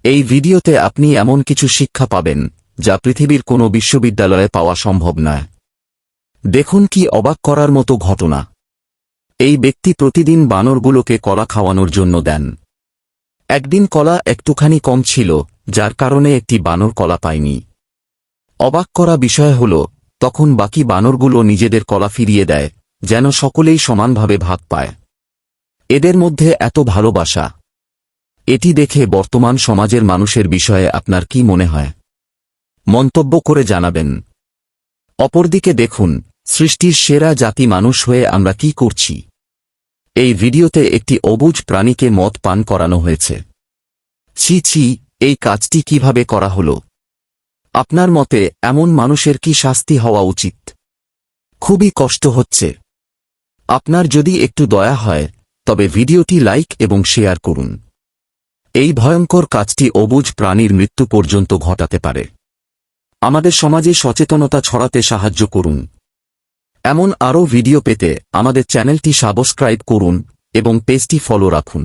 এই ভিডিওতে আপনি এমন কিছু শিক্ষা পাবেন যা পৃথিবীর কোনো বিশ্ববিদ্যালয়ে পাওয়া সম্ভব নয়। দেখুন কি অবাক করার মতো ঘটনা। এই ব্যক্তি প্রতিদিন বানরগুলোকে কলা খাওয়ানোর জন্য দেন। একদিন কলা একটুখানি কম ছিল, যার কারণে একটি বানর কলা পায়নি। অবাক করা বিষয় হল, তখন বাকি বানরগুলো নিজেদের কলা ফিরিয়ে দেয়, যেন সকলেই সমানভাবে ভাগ পায়। এদের মধ্যে এত ভালোবাসা। এটি দেখে বর্তমান সমাজের মানুষের বিষয়ে আপনার কি মনে হয়? মন্তব্য করে জানাবেন। অপরদিকে দেখুন, সৃষ্টির সেরা জাতি মানুষ হয়ে আমরা কি করছি। এই ভিডিওতে একটি অবুঝ প্রাণীকে মদ পান করানো হয়েছে। ছি ছি, এই কাজটি কিভাবে করা হলো? আপনার মতে এমন মানুষের কি শাস্তি হওয়া উচিত? খুবই কষ্ট হচ্ছে। আপনার যদি একটু দয়া হয় তবে ভিডিওটি লাইক এবং শেয়ার করুন। এই ভয়ঙ্কর কাজটি অবুঝ প্রাণীর মৃত্যু পর্যন্ত ঘটাতে পারে। আমাদের সমাজে সচেতনতা ছড়াতে সাহায্য করুন। এমন আরও ভিডিও পেতে আমাদের চ্যানেলটি সাবস্ক্রাইব করুন এবং পেজটি ফলো রাখুন।